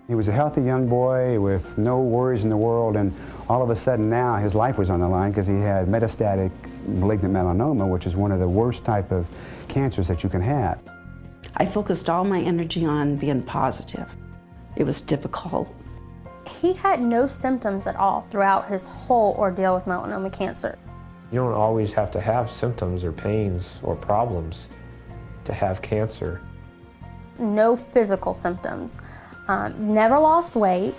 He was a healthy young boy with no worries in the world, and all of a sudden now his life was on the line because he had metastatic malignant melanoma, which is one of the worst type of cancers that you can have. I focused all my energy on being positive. It was difficult. He had no symptoms at all throughout his whole ordeal with melanoma cancer. You don't always have to have symptoms or pains or problems to have cancer. No physical symptoms. Never lost weight,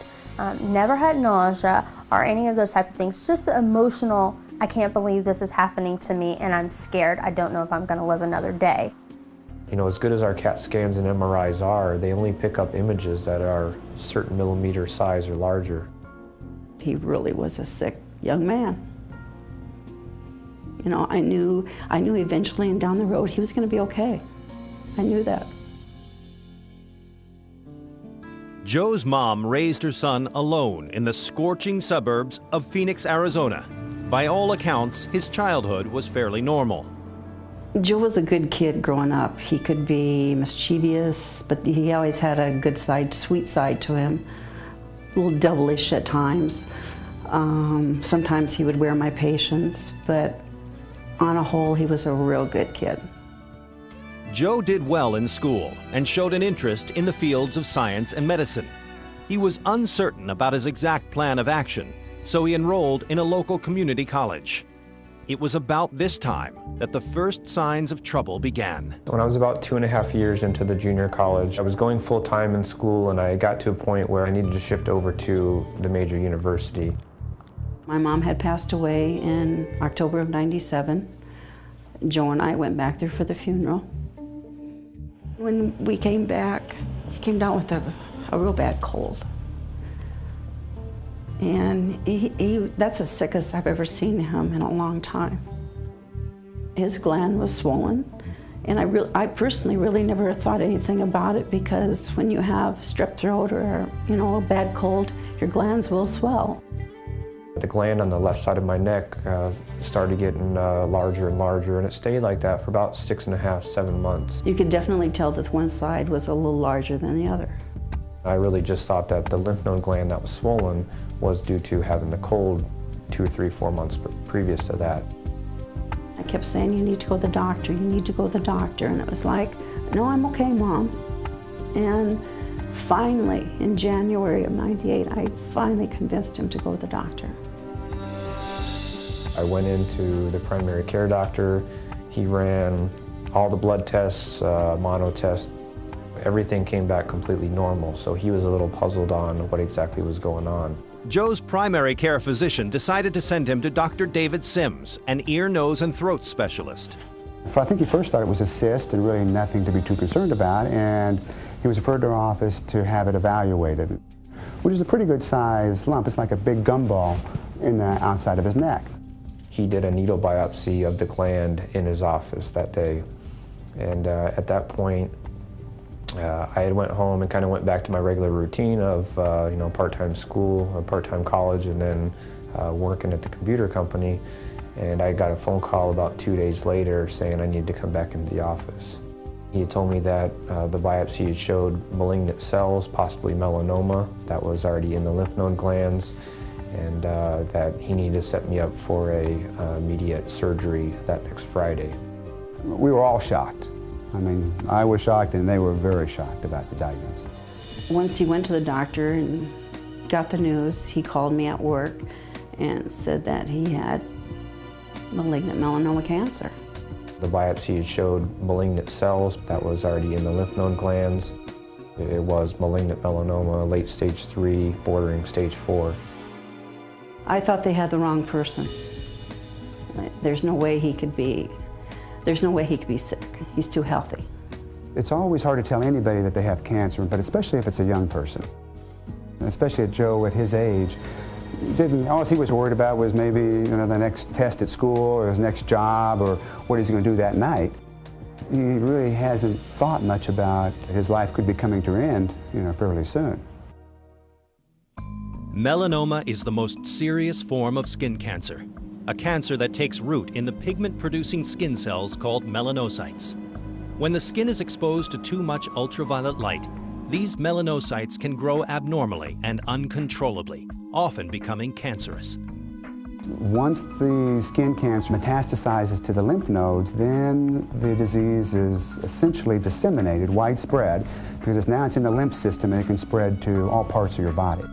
never had nausea or any of those type of things. Just the emotional, I can't believe this is happening to me and I'm scared. I don't know if I'm going to live another day. You know, as good as our CAT scans and MRIs are, they only pick up images that are certain millimeter size or larger. He really was a sick young man. You know, I knew eventually and down the road he was going to be okay. I knew that. Joe's mom raised her son alone in the scorching suburbs of Phoenix, Arizona. By all accounts, his childhood was fairly normal. Joe was a good kid growing up. He could be mischievous, but he always had a good side, sweet side to him. A little devilish at times. Sometimes he would wear my patience, but on a whole, he was a real good kid. Joe did well in school and showed an interest in the fields of science and medicine. He was uncertain about his exact plan of action, so he enrolled in a local community college. It was about this time that the first signs of trouble began. When I was about 2.5 years into the junior college, I was going full-time in school and I got to a point where I needed to shift over to the major university. My mom had passed away in October of '97. Joe and I went back there for the funeral. When we came back, he came down with a real bad cold. And that's the sickest I've ever seen him in a long time. His gland was swollen, and I personally really never thought anything about it because when you have strep throat or, you know, a bad cold, your glands will swell. The gland on the left side of my neck started getting larger and larger, and it stayed like that for about 6.5, 7 months. You could definitely tell that one side was a little larger than the other. I really just thought that the lymph node gland that was swollen was due to having the cold 2 or 3, 4 months previous to that. I kept saying, you need to go to the doctor, you need to go to the doctor. And it was like, no, I'm okay, Mom. And finally, in January of '98, I finally convinced him to go to the doctor. I went into the primary care doctor. He ran all the blood tests, mono tests. Everything came back completely normal, so he was a little puzzled on what exactly was going on. Joe's primary care physician decided to send him to Dr. David Sims, an ear, nose, and throat specialist. I think he first thought it was a cyst and really nothing to be too concerned about, and he was referred to our office to have it evaluated, which is a pretty good size lump. It's like a big gumball in the outside of his neck. He did a needle biopsy of the gland in his office that day, and at that point, I had went home and kind of went back to my regular routine of you know, part-time school, or part-time college, and then working at the computer company. And I got a phone call about 2 days later saying I needed to come back into the office. He had told me that the biopsy had showed malignant cells, possibly melanoma, that was already in the lymph node glands, and that he needed to set me up for a immediate surgery that next Friday. We were all shocked. I mean, I was shocked and they were very shocked about the diagnosis. Once he went to the doctor and got the news, he called me at work and said that he had malignant melanoma cancer. The biopsy had showed malignant cells that was already in the lymph node glands. It was malignant melanoma, late stage 3, bordering stage 4. I thought they had the wrong person. There's no way he could be sick. He's too healthy. It's always hard to tell anybody that they have cancer, but especially if it's a young person. Especially at Joe at his age. All he was worried about was maybe, you know, the next test at school or his next job or what he's going to do that night. He really hasn't thought much about his life could be coming to an end, you know, fairly soon. Melanoma is the most serious form of skin cancer, a cancer that takes root in the pigment-producing skin cells called melanocytes. When the skin is exposed to too much ultraviolet light, these melanocytes can grow abnormally and uncontrollably, often becoming cancerous. Once the skin cancer metastasizes to the lymph nodes, then the disease is essentially disseminated, widespread, because now it's in the lymph system and it can spread to all parts of your body.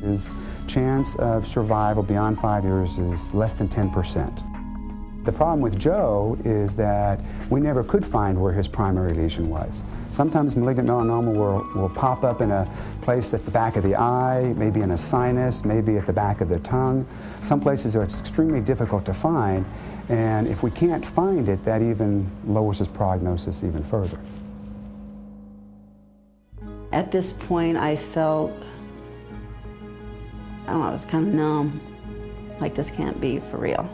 His chance of survival beyond 5 years is less than 10%. The problem with Joe is that we never could find where his primary lesion was. Sometimes malignant melanoma will pop up in a place at the back of the eye, maybe in a sinus, maybe at the back of the tongue. Some places it's extremely difficult to find, and if we can't find it, that even lowers his prognosis even further. At this point, I felt, I don't know, I was kind of numb, like this can't be for real.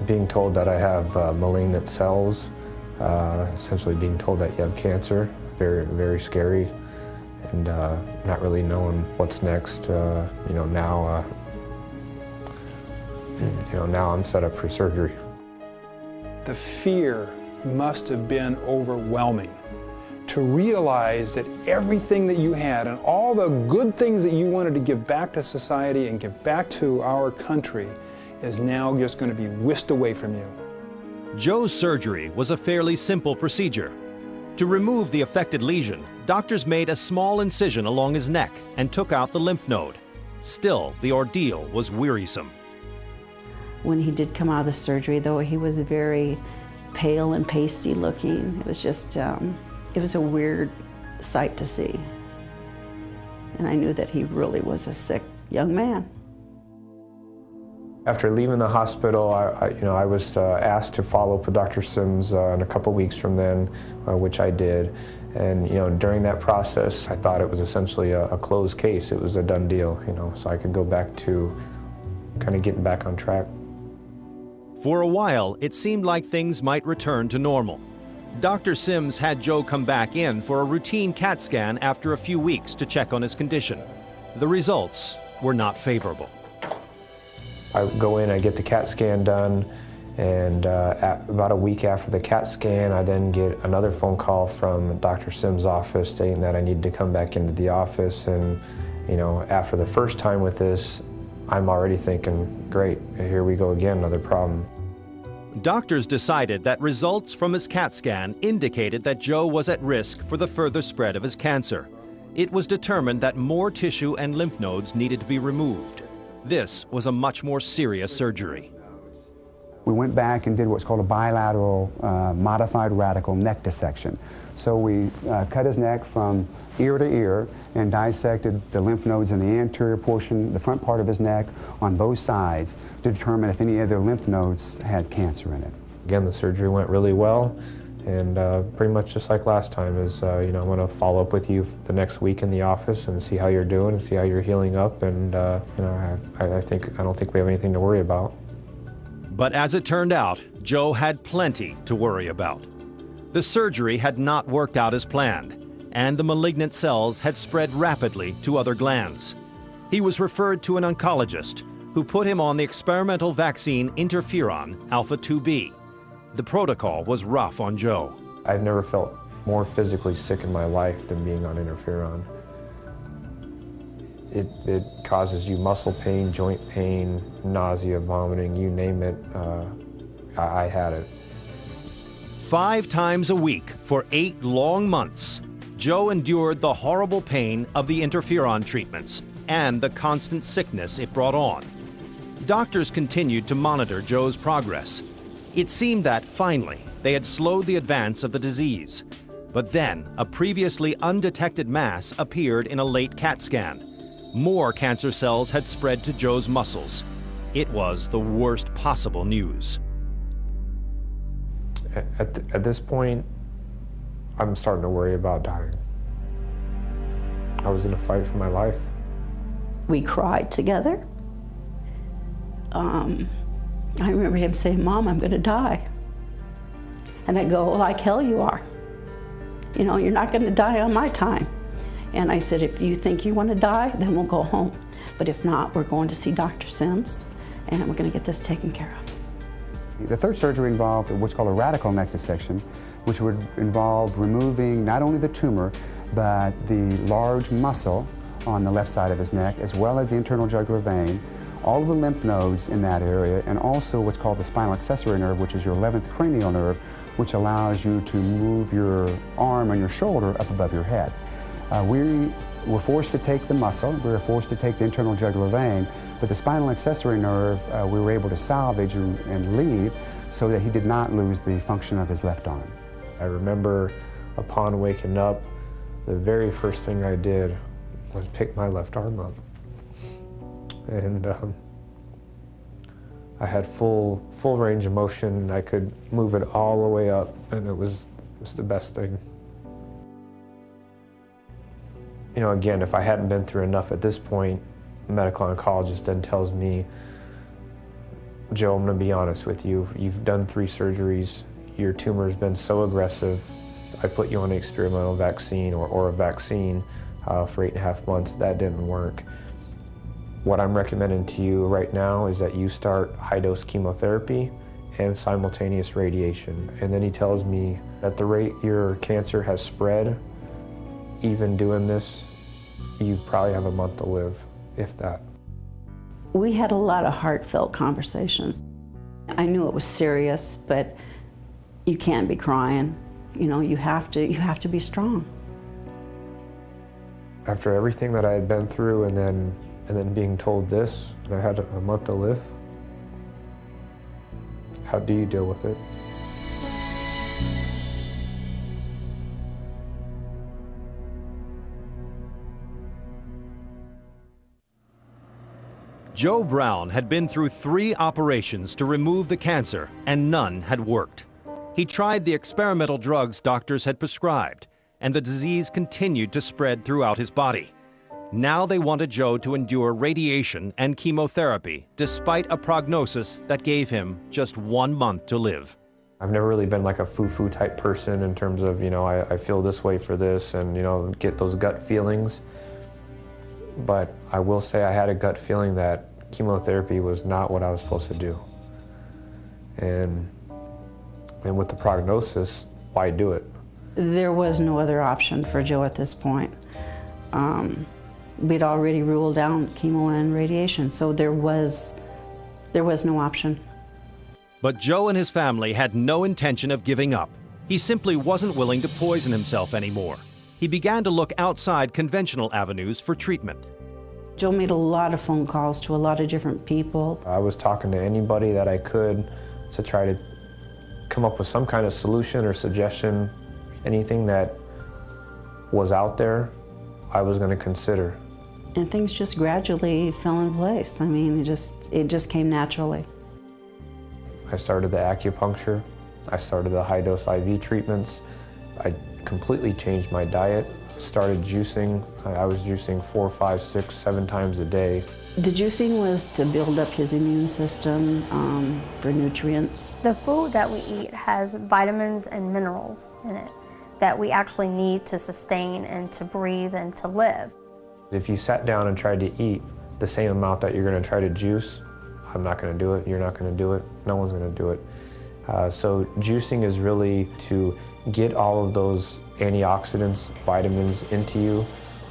Being told that I have malignant cells, essentially being told that you have cancer, very, very scary, and not really knowing what's next. Now I'm set up for surgery. The fear must have been overwhelming to realize that everything that you had and all the good things that you wanted to give back to society and give back to our country is now just going to be whisked away from you. Joe's surgery was a fairly simple procedure. To remove the affected lesion, doctors made a small incision along his neck and took out the lymph node. Still, the ordeal was wearisome. When he did come out of the surgery, though, he was very pale and pasty looking. It was just, it was a weird sight to see. And I knew that he really was a sick young man. After leaving the hospital, I was asked to follow up with Dr. Sims in a couple weeks from then, which I did. And during that process, I thought it was essentially a closed case. It was a done deal, so I could go back to kind of getting back on track. For a while, it seemed like things might return to normal. Dr. Sims had Joe come back in for a routine CAT scan after a few weeks to check on his condition. The results were not favorable. I go in, I get the CAT scan done, and about a week after the CAT scan, I then get another phone call from Dr. Sims' office stating that I need to come back into the office. And after the first time with this, I'm already thinking, great, here we go again, another problem. Doctors decided that results from his CAT scan indicated that Joe was at risk for the further spread of his cancer. It was determined that more tissue and lymph nodes needed to be removed. This was a much more serious surgery. We went back and did what's called a bilateral modified radical neck dissection. So we cut his neck from ear to ear and dissected the lymph nodes in the anterior portion, the front part of his neck, on both sides to determine if any of the lymph nodes had cancer in it. Again, the surgery went really well, and pretty much just like last time is, I'm going to follow up with you the next week in the office and see how you're doing and see how you're healing up, and I don't think we have anything to worry about. But as it turned out, Joe had plenty to worry about. The surgery had not worked out as planned, and the malignant cells had spread rapidly to other glands. He was referred to an oncologist who put him on the experimental vaccine interferon alpha-2b. The protocol was rough on Joe. I've never felt more physically sick in my life than being on interferon. It causes you muscle pain, joint pain, nausea, vomiting, you name it. I had it. 5 times a week for 8 long months, Joe endured the horrible pain of the interferon treatments and the constant sickness it brought on. Doctors continued to monitor Joe's progress. It seemed that, finally, they had slowed the advance of the disease. But then, a previously undetected mass appeared in a late CAT scan. More cancer cells had spread to Joe's muscles. It was the worst possible news. At this point, I'm starting to worry about dying. I was in a fight for my life. We cried together. I remember him saying, "Mom, I'm going to die." And I go, "Like hell you are. You're not going to die on my time." And I said, "If you think you want to die, then we'll go home. But if not, we're going to see Dr. Sims, and we're going to get this taken care of." The third surgery involved what's called a radical neck dissection, which would involve removing not only the tumor, but the large muscle on the left side of his neck, as well as the internal jugular vein, all of the lymph nodes in that area, and also what's called the spinal accessory nerve, which is your 11th cranial nerve, which allows you to move your arm and your shoulder up above your head. We were forced to take the muscle, we were forced to take the internal jugular vein, but the spinal accessory nerve we were able to salvage and leave so that he did not lose the function of his left arm. I remember upon waking up, the very first thing I did was pick my left arm up. And I had full range of motion. I could move it all the way up, and it was the best thing. You know, again, if I hadn't been through enough at this point, the medical oncologist then tells me, Joe, I'm going to be honest with you. You've done 3 surgeries. Your tumor has been so aggressive. I put you on an experimental vaccine or a vaccine for 8.5 months. That didn't work. What I'm recommending to you right now is that you start high-dose chemotherapy and simultaneous radiation. And then he tells me at the rate your cancer has spread, even doing this, you probably have a month to live, if that. We had a lot of heartfelt conversations. I knew it was serious, but you can't be crying. You know, you have to be strong. After everything that I had been through and then being told this, and I had a month to live, how do you deal with it? Džoe Braun had been through 3 operations to remove the cancer, and none had worked. He tried the experimental drugs doctors had prescribed, and the disease continued to spread throughout his body. Now they wanted Džoe to endure radiation and chemotherapy, despite a prognosis that gave him just 1 month to live. I've never really been like a foo-foo type person in terms of, you know, I feel this way for this and, you know, get those gut feelings. But I will say I had a gut feeling that chemotherapy was not what I was supposed to do. And with the prognosis, why do it? There was no other option for Džoe at this point. We'd already ruled out chemo and radiation, so there was no option. But Džoe and his family had no intention of giving up. He simply wasn't willing to poison himself anymore. He began to look outside conventional avenues for treatment. Džoe made a lot of phone calls to a lot of different people. I was talking to anybody that I could to try to come up with some kind of solution or suggestion. Anything that was out there, I was going to consider. And things just gradually fell in place. I mean, it just came naturally. I started the acupuncture. I started the high-dose IV treatments. I completely changed my diet. Started juicing. I was juicing 4, 5, 6, 7 times a day. The juicing was to build up his immune system for nutrients. The food that we eat has vitamins and minerals in it that we actually need to sustain and to breathe and to live. If you sat down and tried to eat the same amount that you're going to try to juice, I'm not going to do it, you're not going to do it, no one's going to do it. So juicing is really to get all of those antioxidants, vitamins into you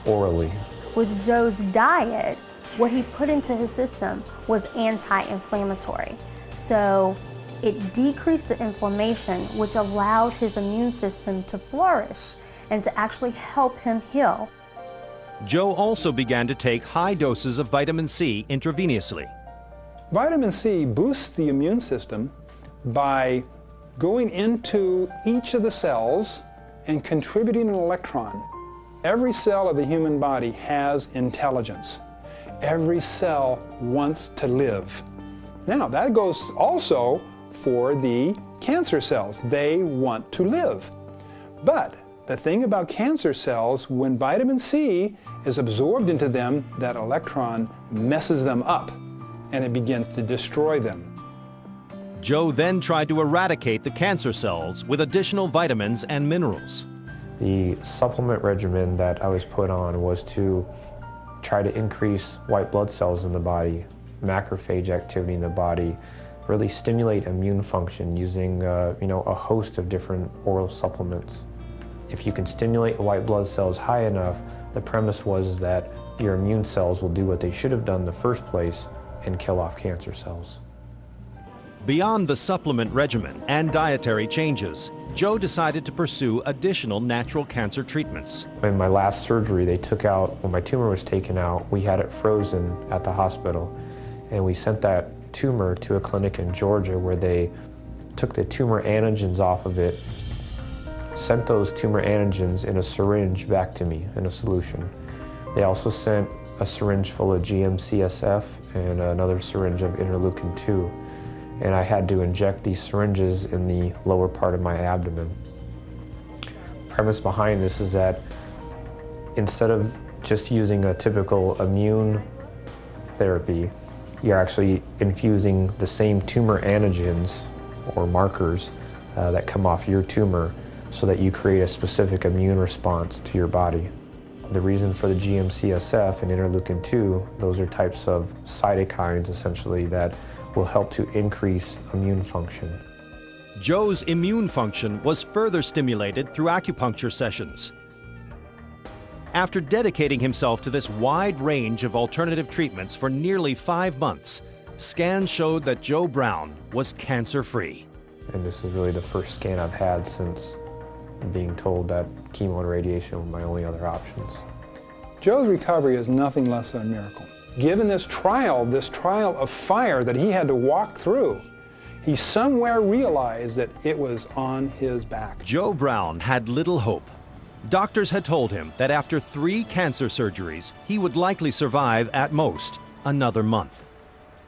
orally. With Džoe's diet, what he put into his system was anti-inflammatory. So it decreased the inflammation, which allowed his immune system to flourish and to actually help him heal. Džoe also began to take high doses of vitamin C intravenously. Vitamin C boosts the immune system by going into each of the cells and contributing an electron. Every cell of the human body has intelligence. Every cell wants to live. Now, that goes also for the cancer cells. They want to live. But the thing about cancer cells, when vitamin C is absorbed into them, that electron messes them up and it begins to destroy them. Džoe then tried to eradicate the cancer cells with additional vitamins and minerals. The supplement regimen that I was put on was to try to increase white blood cells in the body, macrophage activity in the body, really stimulate immune function using a host of different oral supplements. if you can stimulate white blood cells high enough, the premise was that your immune cells will do what they should have done in the first place and kill off cancer cells. Beyond the supplement regimen and dietary changes, Joe decided to pursue additional natural cancer treatments. In my last surgery, they took out, when my tumor was taken out, we had it frozen at the hospital, and we sent that tumor to a clinic in Georgia where they took the tumor antigens off of it, sent those tumor antigens in a syringe back to me in a solution. They also sent a syringe full of GM-CSF and another syringe of interleukin-2. And I had to inject these syringes in the lower part of my abdomen. The premise behind this is that instead of just using a typical immune therapy, you're actually infusing the same tumor antigens or markers that come off your tumor so that you create a specific immune response to your body. The reason for the GM-CSF and interleukin-2, those are types of cytokines essentially that will help to increase immune function. Joe's immune function was further stimulated through acupuncture sessions. After dedicating himself to this wide range of alternative treatments for nearly 5 months, scans showed that Džoe Braun was cancer-free. And this is really the first scan I've had since being told that chemo and radiation were my only other options. Joe's recovery is nothing less than a miracle. Given this trial of fire that he had to walk through, he somewhere realized that it was on his back. Džoe Braun had little hope. Doctors had told him that after 3 cancer surgeries, he would likely survive at most another month.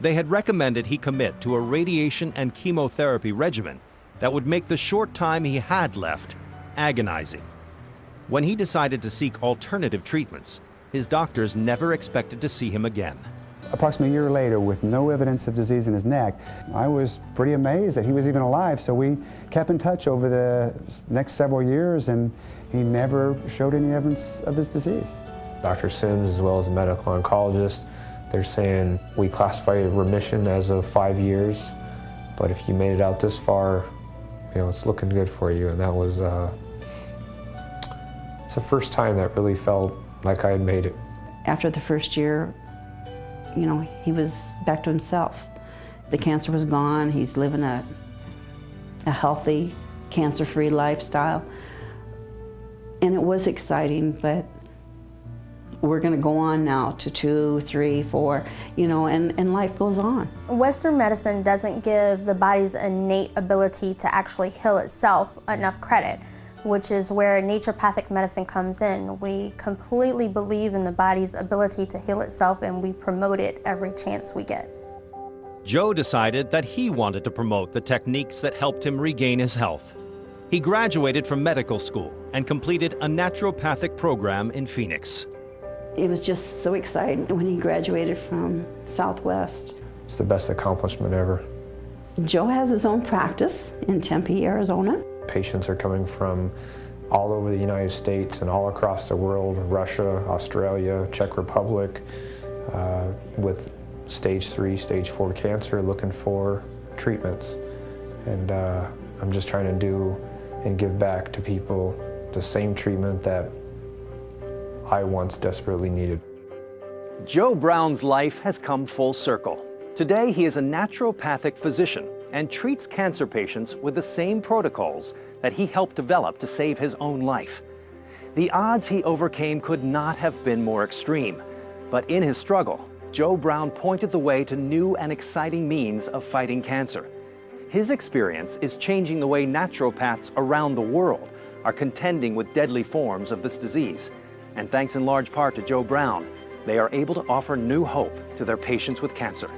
They had recommended he commit to a radiation and chemotherapy regimen that would make the short time he had left agonizing. When he decided to seek alternative treatments, his doctors never expected to see him again. Approximately a year later, with no evidence of disease in his neck, I was pretty amazed that he was even alive, so we kept in touch over the next several years, and he never showed any evidence of his disease. Dr. Sims, as well as a medical oncologist, they're saying we classify remission as of 5 years, but if you made it out this far, it's looking good for you. And that was, it's the first time that really felt like I had made it. After the first year, he was back to himself. The cancer was gone. He's living a healthy, cancer-free lifestyle. And it was exciting, but we're going to go on now to 2, 3, 4, and life goes on. Western medicine doesn't give the body's innate ability to actually heal itself enough credit, which is where naturopathic medicine comes in. We completely believe in the body's ability to heal itself, and we promote it every chance we get. Joe decided that he wanted to promote the techniques that helped him regain his health. He graduated from medical school and completed a naturopathic program in Phoenix. It was just so exciting when he graduated from Southwest. It's the best accomplishment ever. Joe has his own practice in Tempe, Arizona. Patients are coming from all over the United States and all across the world, Russia, Australia, Czech Republic, with stage 3, stage 4 cancer looking for treatments. And I'm just trying to do and give back to people the same treatment that I once desperately needed. Džoe Braun's life has come full circle. Today, he is a naturopathic physician and treats cancer patients with the same protocols that he helped develop to save his own life. The odds he overcame could not have been more extreme, but in his struggle, Džoe Braun pointed the way to new and exciting means of fighting cancer. His experience is changing the way naturopaths around the world are contending with deadly forms of this disease. And thanks in large part to Džoe Braun, they are able to offer new hope to their patients with cancer.